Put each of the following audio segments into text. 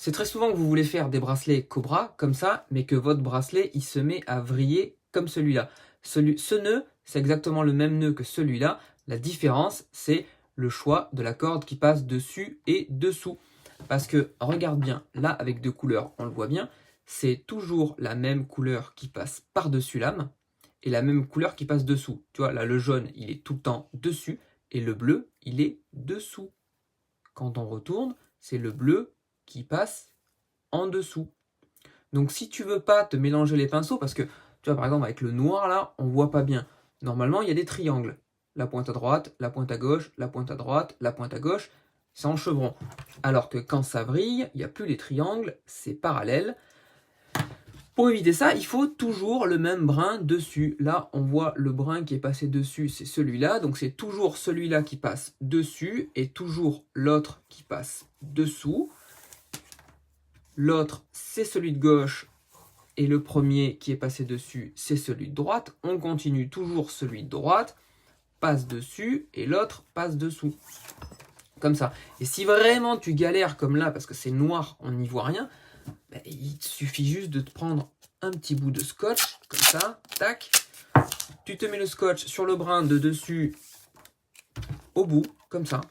C'est très souvent que vous voulez faire des bracelets Cobra, comme ça, mais que votre bracelet, il se met à vriller comme celui-là. Ce nœud, c'est exactement le même nœud que celui-là. La différence, c'est le choix de la corde qui passe dessus et dessous. Parce que, regarde bien, là, avec deux couleurs, on le voit bien, c'est toujours la même couleur qui passe par-dessus l'âme et la même couleur qui passe dessous. Tu vois, là, le jaune, il est tout le temps dessus et le bleu, il est dessous. Quand on retourne, c'est le bleu qui passe en dessous. Donc si tu veux pas te mélanger les pinceaux, parce que tu vois par exemple avec le noir là, on voit pas bien. Normalement il y a des triangles. La pointe à droite, la pointe à gauche, la pointe à droite, la pointe à gauche, c'est en chevron. Alors que quand ça vrille, il n'y a plus les triangles, c'est parallèle. Pour éviter ça, il faut toujours le même brin dessus. Là, on voit le brin qui est passé dessus, c'est celui-là. Donc c'est toujours celui-là qui passe dessus et toujours l'autre qui passe dessous. L'autre, c'est celui de gauche et le premier qui est passé dessus, c'est celui de droite. On continue toujours celui de droite, passe dessus et l'autre passe dessous. Comme ça. Et si vraiment tu galères comme là, parce que c'est noir, on n'y voit rien, ben, il te suffit juste de te prendre un petit bout de scotch, comme ça, tac. Tu te mets le scotch sur le brin de dessus, au bout, comme ça.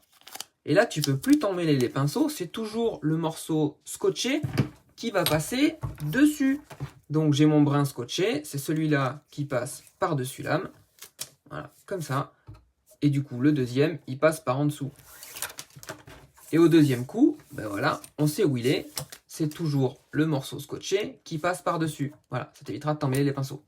Et là, tu peux plus t'emmêler les pinceaux, c'est toujours le morceau scotché qui va passer dessus. Donc j'ai mon brin scotché, c'est celui-là qui passe par-dessus l'âme. Voilà, comme ça. Et du coup, le deuxième, il passe par en dessous. Et au deuxième coup, ben voilà, on sait où il est. C'est toujours le morceau scotché qui passe par-dessus. Voilà, ça t'évitera de t'emmêler les pinceaux.